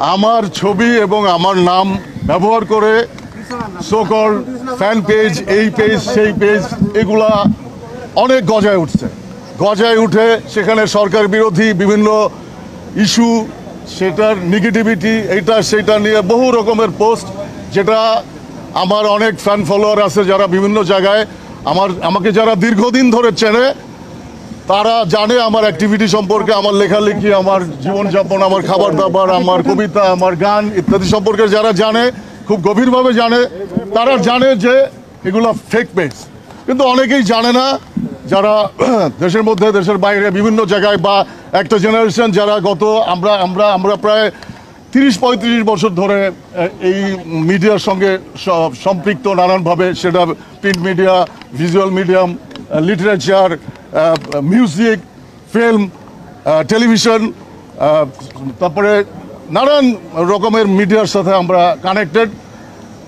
আমার ছবি এবং আমার নাম ব্যবহার করে সোকল ফ্যান পেজ, এই পেজ সেই পেজ, এগুলা অনেক গজায় উঠছে। গজায় উঠে সেখানে সরকার বিরোধী বিভিন্ন ইস্যু, সেটার নেগেটিভিটি, এইটা সেটা নিয়ে বহু রকমের পোস্ট, যেটা আমার অনেক ফ্যান ফলোয়ার আছে যারা বিভিন্ন জায়গায় আমাকে যারা দীর্ঘদিন ধরে চেনে, তারা জানে আমার অ্যাক্টিভিটি সম্পর্কে, আমার লেখালেখি, আমার জীবনযাপন, আমার খাবার দাবার, আমার কবিতা, আমার গান ইত্যাদি সম্পর্কে যারা জানে, খুব গভীরভাবে জানে, তারা জানে যে এগুলো ফেক পেজ। কিন্তু অনেকেই জানে না, যারা দেশের মধ্যে দেশের বাইরে বিভিন্ন জায়গায়, বা একটা জেনারেশন যারা আমরা প্রায় 30-35 বছর ধরে এই মিডিয়ার সঙ্গে সম্পৃক্ত নানানভাবে, সেটা print media, visual medium, literature, music, film, television, তারপরে নানান রকমের মিডিয়ার সাথে আমরা কানেক্টেড।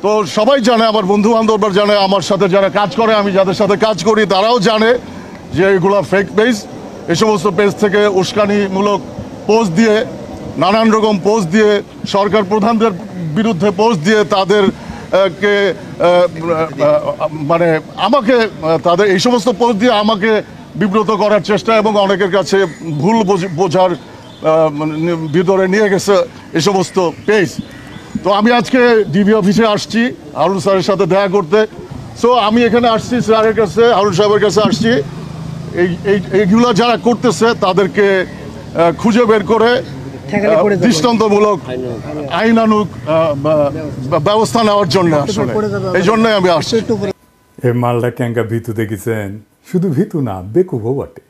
তো সবাই জানে, আমার বন্ধু বান্ধবরা জানে, আমার সাথে যারা কাজ করে, আমি যাদের সাথে কাজ করি তারাও জানে যে এগুলো ফেক পেজ। এই সমস্ত পেজ থেকে উস্কানিমূলক পোস্ট দিয়ে, নানান রকম পোস্ট দিয়ে, সরকার প্রধানদের বিরুদ্ধে পোস্ট দিয়ে তাদেরকে মানে আমাকে তাদের এই সমস্ত পোস্ট দিয়ে আমাকে বিব্রত করার চেষ্টা, এবং অনেকের কাছে ভুল বোঝার ভিতরে নিয়ে গেছে এই সমস্ত পেজ। তো আমি আজকে ডিবি অফিসে আসছি হারুন স্যারের সাথে দেখা করতে। সো আমি এখানে আসছি স্যারের কাছে, হারুন সাহেবের কাছে আসছি এইগুলো যারা করতেছে তাদেরকে খুঁজে বের করে দৃষ্টান্তমূলক আইনানুগ ব্যবস্থা নেওয়ার জন্য। আসলে এই জন্যই আমি আসছি। এই মালটা ক্যাঙ্কা ভিতু দেখেছেন, শুধু ভিতু না, বেকুবও বটে।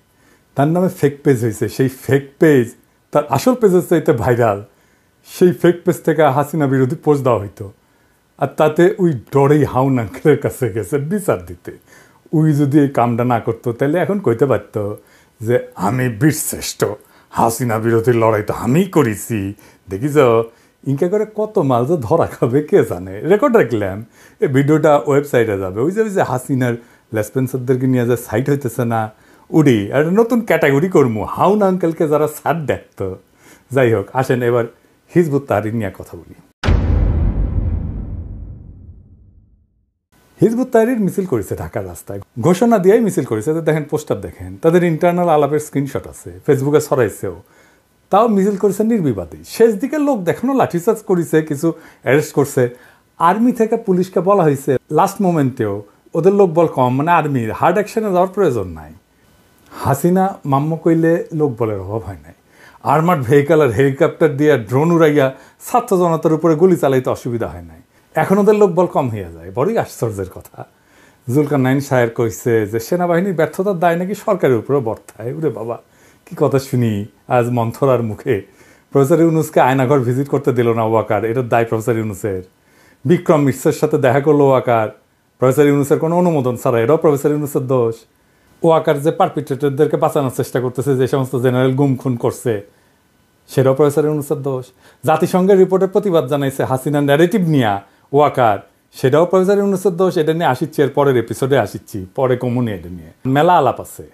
তার নামে ফেক পেজ হয়েছে। সেই ফেক পেজ তার আসল পেজের চাইতে ভাইরাল। সেই ফেক পেজ থেকে হাসিনা বিরোধী পোস্ট দেওয়া হইতো, আর তাতে ওই ডরেই হাউন আঙ্কেলের কাছে গেছে বিচার দিতে। ওই যদি এই কামটা না করতো তাহলে এখন কইতে পারত যে আমি বীরশ্রেষ্ঠ, হাসিনা বিরোধী লড়াই তো আমিই করেছি। দেখিস ইনকা করে কত মাল যে ধরা খাবে কে জানে। রেকর্ড রাখলাম, এই ভিডিওটা ওয়েবসাইটে যাবে। ওই যে হাসিনার লেসপেন্সারদেরকে নিয়ে যে সাইট হইতেছে না, উড়ি একটা নতুন ক্যাটাগরি করবো, হাউন আঙ্কেলকে যারা সার দেখতো। যাই হোক, আসেন এবার হিজবুত তাহরির নিয়ে কথা বলি। হিজবুত তাহরির মিছিল করেছে ঢাকার রাস্তায়, ঘোষণা দিয়েই মিছিল করেছে। দেখেন পোস্টার, দেখেন তাদের ইন্টারনাল আলাপের স্ক্রিনশট আছে, ফেসবুকে ছড়াইছেও। তাও মিছিল করেছে নির্বিবাদে। শেষ দিকে লোক দেখানো লাঠিচার্জ করেছে, কিছু অ্যারেস্ট করছে। আর্মি থেকে পুলিশকে বলা হয়েছে লাস্ট মোমেন্টেও ওদের লোক বল কম, মানে আর্মির হার্ড অ্যাকশনে যাওয়ার প্রয়োজন নাই। হাসিনা মাম্য কইলে লোক বলের অভাব হয় নাই। আর্মার্ড ভেহিক্যাল আর হেলিকপ্টার দিয়ে ড্রোন উড়াইয়া ছাত্র জনতার উপরে গুলি চালাইতে অসুবিধা হয় নাই। এখন ওদের লোক বল কম হইয়া যায়, বড়ই আশ্চর্যের কথা। জুলকারনাইন সাহেব কইছে যে সেনাবাহিনীর ব্যর্থতার দায় নাকি সরকারের উপরে বর্তায়। ওরে বাবা, কি কথা শুনি আজ মন্থরার মুখে। প্রফেসর ইউনুসকে আয়নাঘর ভিজিট করতে দিল না ওয়াকার, এটার দায় প্রফেসর ইউনুসের। বিক্রম মিশ্রের সাথে দেখা করলো ওয়াকার, প্রফেসর ইউনুসের কোনো অনুমোদন ছাড়া, এটাও প্রফেসর ইউনুসের দোষ। ওয়াকার যে পারপিট্রেটরদেরকে বাঁচানোর চেষ্টা করতেছে, যে সমস্ত জেনারেল গুম খুন করছে, সেটাও প্রফেসর ইউনুসের দোষ। জাতিসংঘের রিপোর্টের প্রতিবাদ জানাইছে হাসিনার ন্যারেটিভ নিয়ে ওয়াকার, সেটাও প্রফেসর ইউনুসের দোষ। এটা নিয়ে আসিচ্ছি, এর পরের এপিসোডে আসিচ্ছি, পরে কমুনি এটা নিয়ে মেলা আলাপ আছে।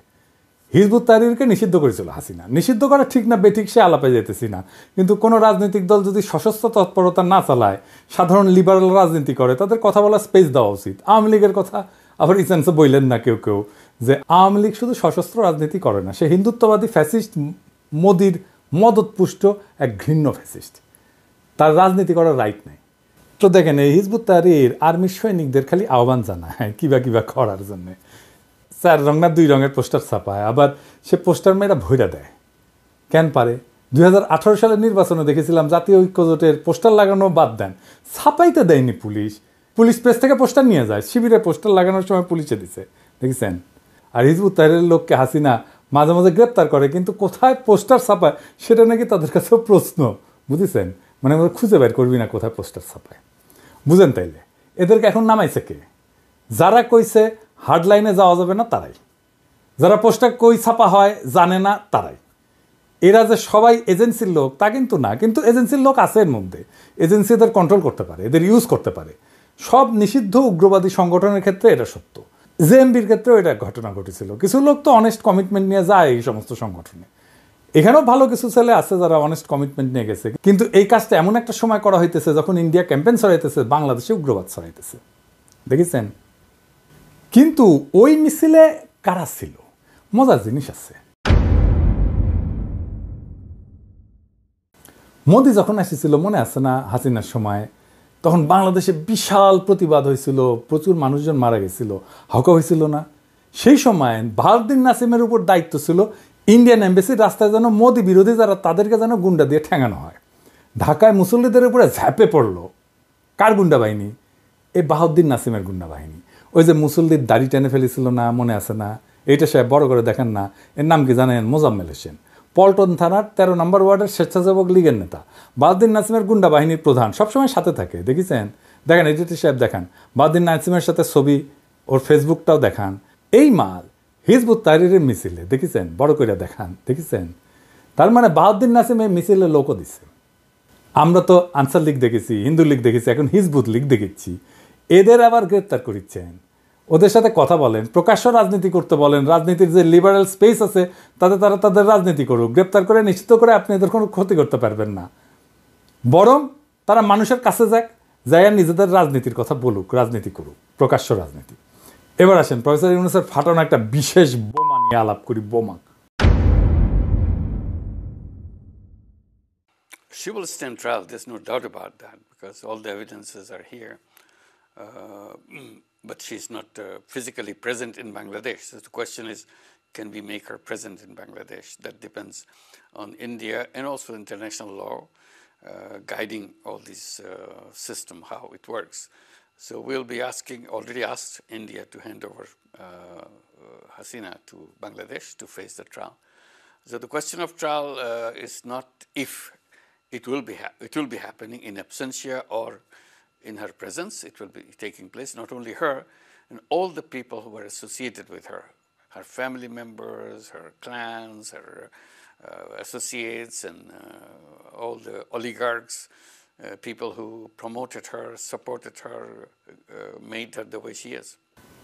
হিজবুত তাহরিরকে নিষিদ্ধ করেছিল হাসিনা। নিষিদ্ধ করা ঠিক না বেঠিক সে আলাপে যেতেছি না, কিন্তু কোনো রাজনৈতিক দল যদি সশস্ত্র তৎপরতা না চালায়, সাধারণ লিবারাল রাজনীতি করে, তাদের কথা বলার স্পেস দেওয়া উচিত। আওয়ামী লীগের কথা আবার ইসেন্সে বললেন না কেউ কেউ, যে আওয়ামী লীগ শুধু সশস্ত্র রাজনীতি করে না, সে হিন্দুত্ববাদী ফ্যাসিস্ট, মোদির মদতপুষ্ট এক ঘৃণ্য ফ্যাসিস্ট। তার রাজনীতি করার রাইট নেই। তো দেখেন, এই হিজবুত তাহরির আর্মির সৈনিকদের খালি আহ্বান জানায় কিবা করার জন্যে। 4 রং না 2 রঙের পোস্টার ছাপায়, আবার সে পোস্টার মেয়েরা ভইরা দেয়। কেন পারে? 2018 সালের নির্বাচনে দেখেছিলাম জাতীয় ঐক্যজোটের পোস্টার লাগানো বাদ দেন, ছাপাইতে দেয়নি পুলিশ। পুলিশ প্রেস থেকে পোস্টার নিয়ে যায়, শিবিরে পোস্টার লাগানোর সময় পুলিশে দিছে, দেখেছেন। আর হিজবুত তাহরিরের লোককে হাসিনা মাঝে মাঝে গ্রেপ্তার করে, কিন্তু কোথায় পোস্টার ছাপায় সেটা নাকি তাদের কাছেও প্রশ্ন, বুঝেছেন। মানে আমরা খুঁজে বের করবি না কোথায় পোস্টার ছাপায়, বুঝেন। তাইলে এদেরকে এখন নামাইছে কে? যারা কইছে হার্ড লাইনে যাওয়া যাবে না তারাই, যারা পোস্টার কই ছাপা হয় জানে না তারাই। এরা যে সবাই এজেন্সির লোক তা কিন্তু না, কিন্তু এজেন্সির লোক আছে এর মধ্যে। এজেন্সি এদের কন্ট্রোল করতে পারে, এদের ইউজ করতে পারে। সব নিষিদ্ধ উগ্রবাদী সংগঠনের ক্ষেত্রে এটা সত্য, জেএমবির ক্ষেত্রেও এটা ঘটনা ঘটেছিল। কিছু লোক তো অনেস্ট কমিটমেন্ট নিয়ে যায় এই সমস্ত সংগঠনে, এখানেও ভালো কিছু ছেলে আছে যারা অনেস্ট কমিটমেন্ট নিয়ে গেছে, কিন্তু এই কাজটা এমন একটা সময় করা হইতেছে যখন ইন্ডিয়া ক্যাম্পেইন ছড়াইতেছে, বাংলাদেশে উগ্রবাদ ছড়াইতেছে, দেখেছেন? কিন্তু ওই মিছিলে কারা ছিল? মজার জিনিস আছে। মোদি যখন এসেছিল মনে আছে না হাসিনার সময়, তখন বাংলাদেশে বিশাল প্রতিবাদ হয়েছিল, প্রচুর মানুষজন মারা গেছিল, হাওকা হয়েছিল না? সেই সময় বাহাউদ্দিন নাসিমের উপর দায়িত্ব ছিল ইন্ডিয়ান এম্বাসির রাস্তায় যেন মোদি বিরোধী যারা তাদেরকে যেন গুন্ডা দিয়ে ঠেঙানো হয়। ঢাকায় মুসল্লিদের উপরে ঝাঁপে পড়লো কার গুন্ডা বাহিনী? এই বাহাউদ্দিন নাসিমের গুন্ডা বাহিনী। ওই যে মুসল্লির দাড়ি টেনে ফেলেছিল না, মনে আছে না? এইটা সাহেব বড় করে দেখেন না, এর নাম কি জানেন? মোজাম্মেল হোসেন, পল্টন থানার 13 নম্বর ওয়ার্ডের স্বেচ্ছাসেবক লীগের নেতা। বাহাউদ্দিন নাসিমের গুন্ডা বাহিনীর প্রধান, সবসময় সাথে থাকে, দেখেছেন? দেখেন এডিটর সাহেব দেখান বাহাউদ্দিন নাসিমের সাথে ছবি, ওর ফেসবুকটাও দেখান। এই মাল হিজবুত তাহরীরের মিছিলে, দেখেছেন? বড় করে দেখান, দেখেছেন? তার মানে বাহাউদ্দিন নাসিম এই মিছিলে লোকও দিছে। আমরা তো আনসার লীগ দেখেছি, হিন্দু লীগ দেখেছি, এখন হিজবুত লীগ দেখেছি। এদের আবার গ্রেপ্তার করিচ্ছেন। ওদের সাথে কথা বলেন, প্রকাশ্য রাজনীতি করতে বলেন, রাজনীতির যে লিবারেল স্পেস আছে তাতে তারা তাদের রাজনীতি করুক, গ্রেপ্তার করে নিশ্চিত করে আপনি এদের কোনো ক্ষতি করতে পারবেন না। বরং তারা মানুষের কাছে যাক, যাইয়া নিজেদের রাজনীতির কথা বলুক, রাজনীতি করুক, প্রকাশ্য রাজনীতি। এবার আসেন প্রফেসর ইউনূসের ফাটানো একটা বিশেষ বোমা নিয়ে আলাপ করি। বোমা She will stand trial, there's no doubt about that, because all the evidences are here. But she's not physically present in Bangladesh. So the question is, can we make her present in Bangladesh? That depends on India and also international law guiding all this system, how it works. So we'll be asking, already asked India to hand over Hasina to Bangladesh to face the trial. So the question of trial is not if it will be happening in absentia or in her presence. It will be taking place, not only her, and all the people who were associated with her, her family members, her clans, her associates, and all the oligarchs, people who promoted her, supported her, made her the way she is.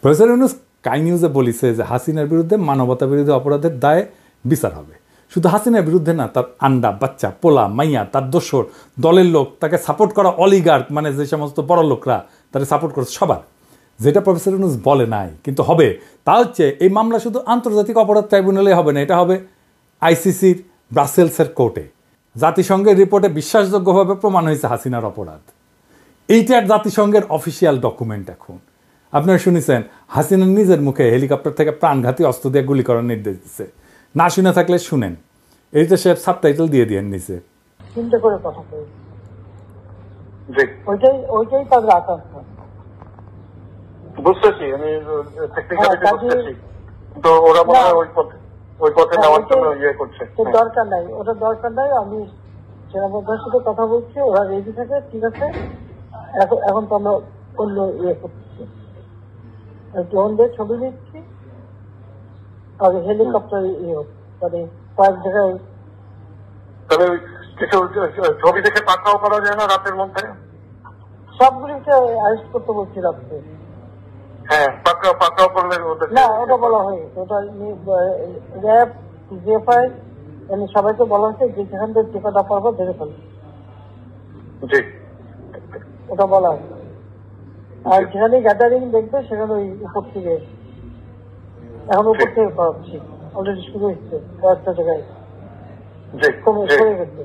Professor Yunus sky নিউজে বলেছে যে হাসিনার বিরুদ্ধে মানবতা বিরোধী অপরাধের দায়ে বিচার হবে। শুধু হাসিনার বিরুদ্ধে না, তার আন্ডা, বাচ্চা, পোলা, মাইয়া, তার দোসর, দলের লোক, তাকে সাপোর্ট করা অলিগার্ক, মানে যে সমস্ত বড় লোকরা তাকে সাপোর্ট করছে, সবার। যেটা প্রফেসর ইউনূস বলে নাই কিন্তু হবে, তা হচ্ছে এই মামলা শুধু আন্তর্জাতিক অপরাধ ট্রাইব্যুনালে হবে না, এটা হবে আইসিসির ব্রাসেলসের কোর্টে। জাতিসংঘের রিপোর্টে বিশ্বাসযোগ্যভাবে প্রমাণ হয়েছে হাসিনার অপরাধ। এইটার জাতিসংঘের অফিসিয়াল ডকুমেন্ট। এখন আপনারা শুনেছেন হাসিনার নিজের মুখে হেলিকপ্টার থেকে প্রাণঘাতী অস্ত্র দিয়ে গুলি করার নির্দেশ দিচ্ছে। না শুনে থাকলে শুনেন, এইটা সে সাবটাইটেল দিয়ে দিয়ে নিছে। চিন্তা করে কথা কই, ওইটাই তাদের আকাঙ্ক্ষা। বুঝতেছি, আমি টেকনিক্যালি বুঝতেছি, তো ওরা মনে হয় ওই পথে নেওয়ার জন্য ইয়ে করছে। দরকার নাই, ওটা দরকার নাই। আমি সেনাবাহিনীর সাথে কথা বলছি, ওরা রেডি থাকে, ঠিক আছে। এখন তো আমরা অন্য ইয়ে করতেছি, ড্রোন দিয়ে ছবি দিচ্ছি, আর হেলিকপ্টার ইয়ে মানে কয়েক জায়গায়। তবে কিছু ছবি দেখে পাকড়াও করা যায় না রাতের মধ্যে? সবগুলিকে অ্যারেস্ট করতে বলছি রাত্রে। হ্যাঁ, পাকড়াও করলে না, ওটা বলা হয়েছে, ওটা র্যাব, জিএফআই, মানে সবাইকে বলা হয়েছে যে যেখান থেকে টিকাটা পারবো ধরে ফেলবে, ওটা বলা হয়েছে। আর যেখানে গ্যাদারিং দেখবে সেখানে ওই উপর থেকে, এখন উপর থেকে করাচ্ছি, অলরেডি শুরু হচ্ছে কয়েকটা জায়গায়, কমে গেছে।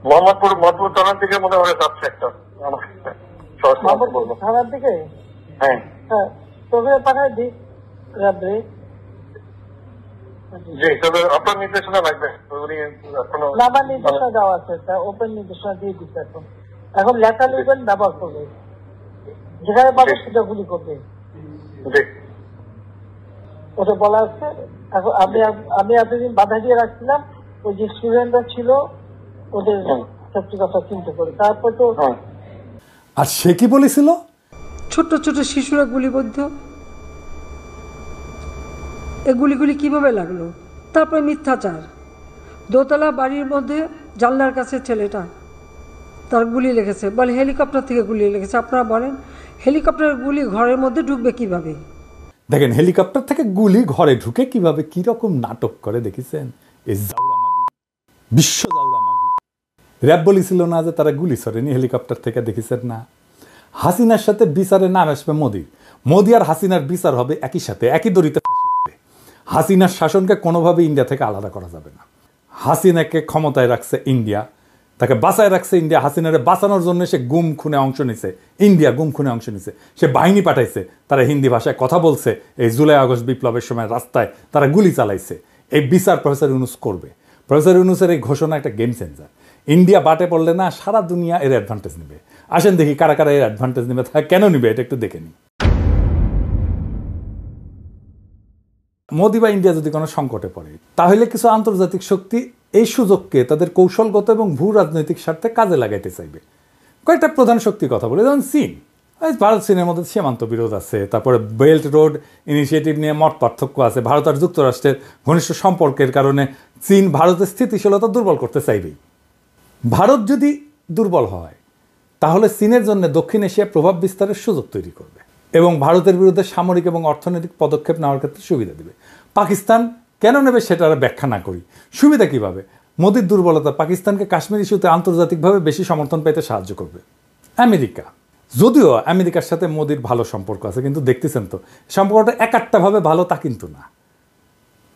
মোহাম্মদপুর থানার দিকে মনে হয় যাচ্ছে একটা, থানার দিকে। হ্যাঁ, তবে পাঠায় দিই রাত্রে। জি, তবে আপনার নির্দেশনা লাগবে। আমার নির্দেশনা দেওয়া আছে, ওপেন নির্দেশনা দিয়ে দিচ্ছে। এখন লেখা লিখবেন, ব্যবহার করবে, যেখানে পাবে সেটা গুলি করবে, ওটা বলা হচ্ছে। এখন আমি এতদিন বাধা দিয়ে রাখছিলাম, ওই যে স্টুডেন্টরা ছিল ওদের সত্যি কথা চিন্তা করে। তারপর তো আর সে কি বলেছিল, ছোট ছোট শিশুরা গুলিবদ্ধ, এ গুলিগুলি কিভাবে লাগলো? তারপরে মিথ্যাচার, দোতলা বাড়ির মধ্যে জানলার কাছে ছেলেটা তার গুলি লেগেছে, বলে হেলিকপ্টার থেকে গুলি লেগেছে। আপনারা বলেন হেলিকপ্টারের গুলি ঘরের মধ্যে ঢুকবে কিভাবে? দেখেন হেলিকপ্টার থেকে গুলি ঘরে ঢুকে কিভাবে, কিরকম নাটক করে দেখেছেন। এই জাউরা মাগি, বিশ্ব জাউরা মাগি। র্যাব বলেছিল না যে তারা গুলি ছড়েনি হেলিকপ্টার থেকে, দেখেছেন না? হাসিনার সাথে বিচারে নাম আসবে মোদি আর হাসিনার বিচার হবে একই সাথে, একই দড়িতে ফাঁসি হবে। হাসিনার শাসনকে কোনোভাবে ইন্ডিয়া থেকে আলাদা করা যাবে না। হাসিনাকে ক্ষমতায় রাখছে ইন্ডিয়া, তাকে বাঁচায় রাখছে ইন্ডিয়া। হাসিনারে বাঁচানোর জন্য সে গুম খুনে অংশ নিছে, ইন্ডিয়া গুম খুনে অংশ নিছে। সে বাহিনী পাঠাইছে, তারা হিন্দি ভাষায় কথা বলছে। এই জুলাই আগস্ট বিপ্লবের সময় রাস্তায় তারা গুলি চালাইছে। এই বিচার প্রফেসর ইউনুস করবে। প্রফেসর ইউনুসের এই ঘোষণা একটা গেম চেঞ্জার। ইন্ডিয়া বাটে পড়লে না সারা দুনিয়া এর অ্যাডভান্টেজ নেবে। আসেন দেখি কারা কারা এর অ্যাডভান্টেজ নেবে, তা কেন নিবে এটা একটু দেখে নিই। মোদি বা ইন্ডিয়া যদি কোনো সংকটে পড়ে, তাহলে কিছু আন্তর্জাতিক শক্তি এই সুযোগকে তাদের কৌশলগত এবং ভূ রাজনৈতিক স্বার্থে কাজে লাগাইতে চাইবে। কয়েকটা প্রধান শক্তির কথা বলে, যেমন চীন। ভারত চীনের মধ্যে সীমান্ত বিরোধ আছে, তারপরে বেল্ট রোড ইনিশিয়েটিভ নিয়ে মত পার্থক্য আছে। ভারত আর যুক্তরাষ্ট্রের ঘনিষ্ঠ সম্পর্কের কারণে চীন ভারতের স্থিতিশীলতা দুর্বল করতে চাইবেই। ভারত যদি দুর্বল হয় তাহলে চীনের জন্য দক্ষিণ এশিয়ায় প্রভাব বিস্তারের সুযোগ তৈরি করবে এবং ভারতের বিরুদ্ধে সামরিক এবং অর্থনৈতিক পদক্ষেপ নেওয়ার ক্ষেত্রে সুবিধা দেবে। পাকিস্তান কেন নেবে সেটা আর ব্যাখ্যা না করি, সুবিধা কিভাবে? মোদির দুর্বলতা পাকিস্তানকে কাশ্মীর ইস্যুতে আন্তর্জাতিকভাবে বেশি সমর্থন পেতে সাহায্য করবে। আমেরিকা, যদিও আমেরিকার সাথে মোদির ভালো সম্পর্ক আছে, কিন্তু দেখতেছেন তো সম্পর্কটা একাট্টাভাবে ভালো তা কিন্তু না।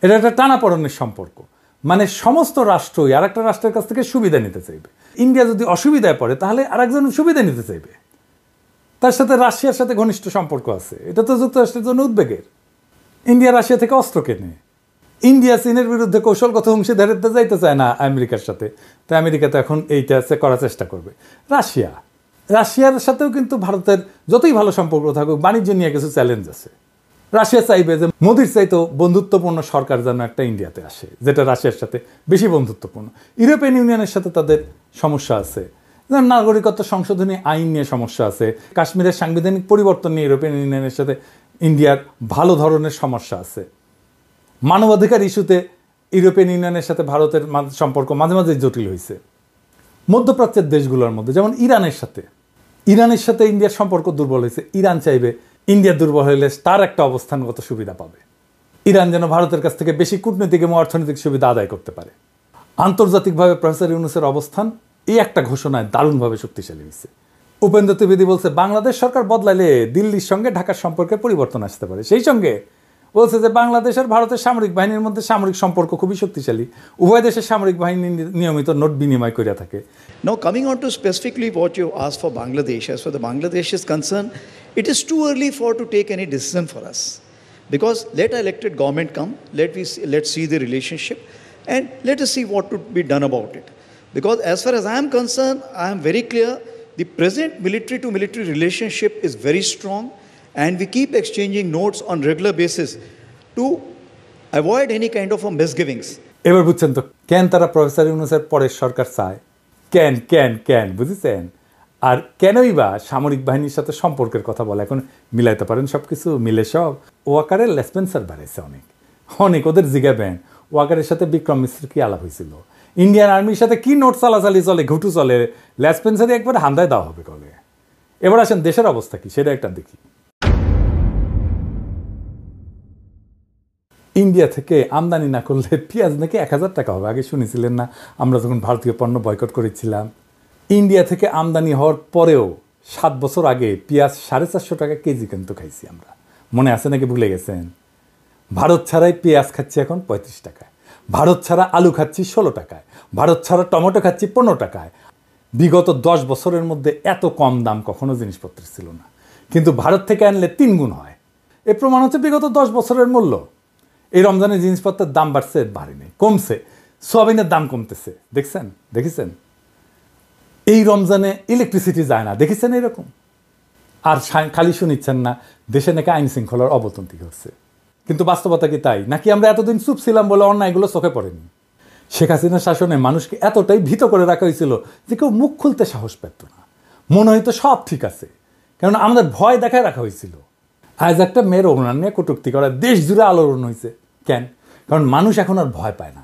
এটা একটা টানাপড়নের সম্পর্ক, মানে সমস্ত রাষ্ট্রই আর একটা রাষ্ট্রের কাছ থেকে সুবিধা নিতে চাইবে। ইন্ডিয়া যদি অসুবিধায় পড়ে তাহলে আরেকজন সুবিধা নিতে চাইবে। তার সাথে রাশিয়ার সাথে ঘনিষ্ঠ সম্পর্ক আছে, এটা তো যুক্তরাষ্ট্রের জন্য উদ্বেগের। ইন্ডিয়া রাশিয়া থেকে অস্ত্র কেনে, ইন্ডিয়া চীনের বিরুদ্ধে কৌশলগত অংশীদারিত্বে যাইতে চায় না আমেরিকার সাথে, তাই আমেরিকা তো এখন এইটা করার চেষ্টা করবে। রাশিয়ার সাথেও কিন্তু ভারতের যতই ভালো সম্পর্ক থাকুক, বাণিজ্য নিয়ে কিছু চ্যালেঞ্জ আছে। রাশিয়া চাইবে যে মোদির চাইতো বন্ধুত্বপূর্ণ সরকার যেন একটা ইন্ডিয়াতে আসে, যেটা রাশিয়ার সাথে বেশি বন্ধুত্বপূর্ণ। ইউরোপিয়ান ইউনিয়নের সাথে তাদের সমস্যা আছে, নাগরিকত্ব সংশোধনী আইন নিয়ে সমস্যা আছে, কাশ্মীরের সাংবিধানিক পরিবর্তন নিয়ে ইউরোপিয়ান ইউনিয়নের সাথে ইন্ডিয়ার ভালো ধরনের সমস্যা আছে। মানবাধিকার ইস্যুতে ইউরোপিয়ান ইউনিয়নের সাথে ভারতের সম্পর্ক মাঝে মাঝে জটিল হয়েছে। মধ্যপ্রাচ্যের দেশগুলোর মধ্যে যেমন ইরানের সাথে ইন্ডিয়ার সম্পর্ক দুর্বল হয়েছে। ইরান চাইবে ইন্ডিয়া দুর্বল হলে তার একটা অবস্থানগত সুবিধা পাবে। ইরান যেন ভারতের কাছ থেকে বেশি কূটনৈতিক এবং অর্থনৈতিক সুবিধা আদায় করতে পারে। আন্তর্জাতিকভাবে প্রফেসর ইউনুসের অবস্থান এই একটা ঘোষণায় দারুণভাবে শক্তিশালী হয়েছে। উপেন্দ্র ত্রিবেদী বলছে বাংলাদেশ সরকার বদলাইলে দিল্লির সঙ্গে ঢাকার সম্পর্কে পরিবর্তন আসতে পারে। সেই সঙ্গে বলছে যে বাংলাদেশ আর ভারতের সামরিক বাহিনীর মধ্যে সামরিক সম্পর্ক খুবই শক্তিশালী, উভয় দেশের সামরিক বাহিনী নিয়মিত নোট বিনিময় করে থাকে। Now coming on to specifically what you asked for Bangladesh, as far as Bangladesh is concerned, it is too early to take any decision for us, because let elected government come, let's see the relationship and let us see what to be done about it. Because as far as I am concerned, I am very clear, the present military to military relationship is very strong and we keep exchanging notes on regular basis to avoid any kind of a misgivings. এবার বুঝছেন তো কেন তারা professor ইউনুসের পরের সরকার চায়, কেন বুঝেছেন? আর কেনই বা সামরিক বাহিনীর সাথে সম্পর্কের কথা বলে। এখন মিলাইতে পারেন সব কিছু, মিলে সব ওয়াকারের লেসপেন্সার বাড়াইছে অনেক ওদের জিগাবেন। ওয়াকারের সাথে বিক্রম মিশ্র কি আলাপ হয়েছিল, ইন্ডিয়ান আর্মির সাথে কি নোট চালাচালি চলে, ঘুটু চলে, লেসপেন্সারই একবার হান্দায় দেওয়া হবে কলে। এবার আসেন দেশের অবস্থা কি সেটা একটা দেখি। ইন্ডিয়া থেকে আমদানি না করলে পেঁয়াজ নাকি 1000 টাকা হবে। আগে শুনেছিলেন না আমরা যখন ভারতীয় পণ্য বয়কট করেছিলাম? ইন্ডিয়া থেকে আমদানি হওয়ার পরেও 7 বছর আগে পেঁয়াজ 450 টাকা কেজি কিন্তু খাইছি আমরা, মনে আছে নাকি ভুলে গেছেন? ভারত ছাড়াই পেঁয়াজ খাচ্ছি এখন 35 টাকায়, ভারত ছাড়া আলু খাচ্ছি 16 টাকায়, ভারত ছাড়া টমেটো খাচ্ছি 15 টাকায়। বিগত 10 বছরের মধ্যে এত কম দাম কখনো জিনিসপত্রের ছিল না, কিন্তু ভারত থেকে আনলে 3 গুণ হয়। এর প্রমাণ হচ্ছে বিগত 10 বছরের মূল্য। এই রমজানে জিনিসপত্রের দাম বাড়ছে, বাড়েনি, কমছে। সোয়াবিনের দাম কমতেছে, দেখেছেন? এই রমজানে ইলেকট্রিসিটি যায় না, দেখেছেন এরকম? আর খালি শুনিচ্ছেন না দেশে নাকি আইন শৃঙ্খলার অবনতি হচ্ছে, কিন্তু বাস্তবতা কি তাই? নাকি আমরা এতদিন চুপ ছিলাম বলে অন্যায়গুলো চোখে পড়েনি? শেখ হাসিনার শাসনে মানুষকে এতটাই ভীত করে রাখা হয়েছিল যে কেউ মুখ খুলতে সাহস পেত না, মনে হয়তো সব ঠিক আছে, কারণ আমাদের ভয় দেখায় রাখা হয়েছিল। আজ একটা মেয়ের অভিমান নিয়ে কটূক্তি করা দেশ জুড়ে আলোড়ন হয়েছে। কেন? কারণ মানুষ এখন আর ভয় পায় না,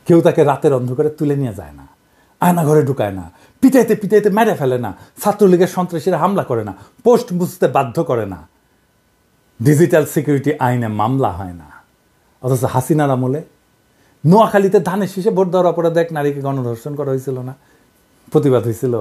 কেউ তাকে রাতের অন্ধকারে তুলে নিয়ে যায় না, আয়না ঘরে ঢুকায় না, পিটাইতে মেরে ফেলে না, ছাত্রলীগের সন্ত্রাসীরা হামলা করে না, পোস্ট বুঝতে বাধ্য করে না, ডিজিটাল সিকিউরিটি আইনে মামলা হয় না। অথচ হাসিনার আমলে নোয়াখালীতে ধানের শীষে ভোট দেওয়ার অপরাধে এক নারীকে গণধর্ষণ করা হয়েছিল না, প্রতিবাদ হয়েছিল।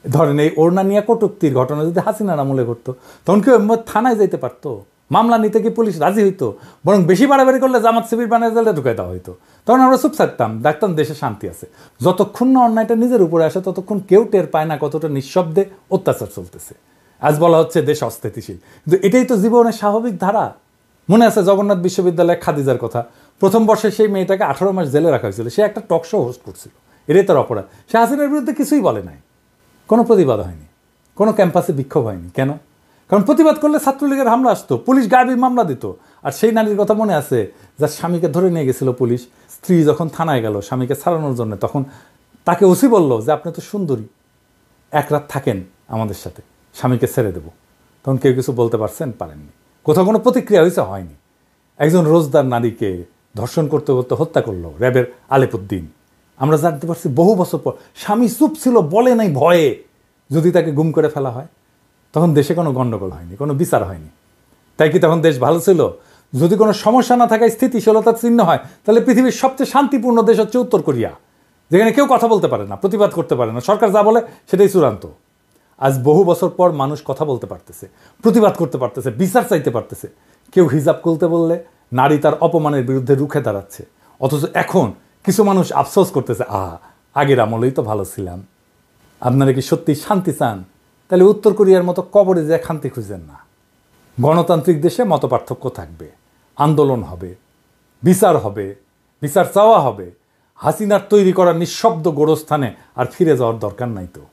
ধরেন এই ওড়না নিয়ে কটুক্তির ঘটনা যদি হাসিনার আমলে করতো তখন কেউ থানায় যেতে পারতো, মামলা নিতে কি পুলিশ রাজি হইতো? বরং বেশি বাড়াবাড়ি করলে জামাত শিবির বানিয়ে জেলে ঢুকাই দেওয়া হইতো। তখন আমরা চুপ থাকতাম, দেখতাম দেশে শান্তি আছে। যতক্ষণ না অন্যায়টা নিজের উপরে আসে ততক্ষণ কেউ টের পায় না কতটা নিঃশব্দে অত্যাচার চলতেছে। আজ বলা হচ্ছে দেশ অস্থিতিশীল, কিন্তু এটাই তো জীবনের স্বাভাবিক ধারা। মনে আছে জগন্নাথ বিশ্ববিদ্যালয়ে খাদিজার কথা, প্রথম বর্ষে সেই মেয়েটাকে 18 মাস জেলে রাখা হয়েছিল, সে একটা টক শো হোস্ট করছিল, এটাই তার অপরাধ। সে হাসিনার বিরুদ্ধে কিছুই বলে নাই, কোনো প্রতিবাদ হয়নি, কোনো ক্যাম্পাসে বিক্ষোভ হয়নি। কেন? কারণ প্রতিবাদ করলে ছাত্রলীগের হামলা আসতো, পুলিশ গায়েবী মামলা দিত। আর সেই নারীর কথা মনে আছে যার স্বামীকে ধরে নিয়ে গেছিল পুলিশ, স্ত্রী যখন থানায় গেল স্বামীকে ছাড়ানোর জন্য, তখন তাকে ওসি বলল যে আপনি তো সুন্দরী, এক রাত থাকেন আমাদের সাথে, স্বামীকে ছেড়ে দেব। তখন কেউ কিছু বলতে পারছেন? পারেননি। কোথাও কোনো প্রতিক্রিয়া হয়েছে? হয়নি। একজন রোজদার নারীকে ধর্ষণ করতে করতে হত্যা করলো র্যাবের আলেপুদ্দিন। আমরা জানতে পারছি বহু বছর পর, স্বামী চুপ ছিল, বলে নাই ভয়ে। যদি তাকে গুম করে ফেলা হয় তখন দেশে কোনো গণ্ডগোল হয়নি, কোনো বিচার হয়নি। তাই কি তখন দেশ ভালো ছিল? যদি কোনো সমস্যা না থাকায় স্থিতিশীলতার চিহ্ন হয়, তাহলে পৃথিবীর সবচেয়ে শান্তিপূর্ণ দেশ হচ্ছে উত্তর কোরিয়া, যেখানে কেউ কথা বলতে পারে না, প্রতিবাদ করতে পারে না, সরকার যা বলে সেটাই চূড়ান্ত। আজ বহু বছর পর মানুষ কথা বলতে পারতেছে, প্রতিবাদ করতে পারতেছে, বিচার চাইতে পারতেছে। কেউ হিজাব খুলতে বললে নারী তার অপমানের বিরুদ্ধে রুখে দাঁড়াচ্ছে। অথচ এখন কিছু মানুষ আফসোস করতেছে, আগের আমলেই তো ভালো ছিলাম। আপনারা কি সত্যি শান্তি চান? তাহলে উত্তর কোরিয়ার মতো কবরে যায় শান্তি খুঁজেন না। গণতান্ত্রিক দেশে মতপার্থক্য থাকবে, আন্দোলন হবে, বিচার হবে, বিচার চাওয়া হবে। হাসিনার তৈরি করা নিঃশব্দ গোরস্থানে আর ফিরে যাওয়ার দরকার নাই তো।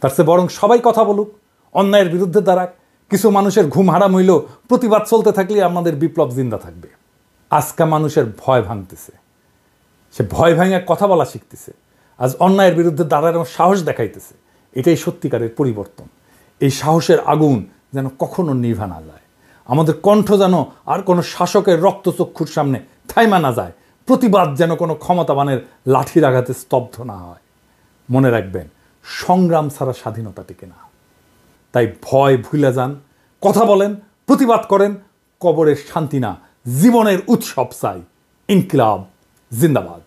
তার চেয়ে বরং সবাই কথা বলুক, অন্যায়ের বিরুদ্ধে দাঁড়াক। কিছু মানুষের ঘুম হারাম হইলেও প্রতিবাদ চলতে থাকলে আমাদের বিপ্লব জিন্দা থাকবে। আজকা মানুষের ভয় ভাঙতেছে, সে ভয় ভাঙে কথা বলা শিখতেছে, আজ অন্যায়ের বিরুদ্ধে দাঁড়ানোর সাহস দেখাইতেছে। এটাই সত্যিকারের পরিবর্তন। এই সাহসের আগুন যেন কখনো নিভা না যায়। আমাদের কণ্ঠ যেন আর কোনো শাসকের রক্তচক্ষুর সামনে থাইমা না যায়। প্রতিবাদ যেন কোনো ক্ষমতাবানের লাঠির আঘাতে স্তব্ধ না হয়। মনে রাখবেন, সংগ্রাম ছাড়া স্বাধীনতা টিকে না। তাই ভয় ভুলে যান, কথা বলেন, প্রতিবাদ করেন। কবরের শান্তি না, জীবনের উৎসব চাই। ইনকিলাব জিন্দাবাদ।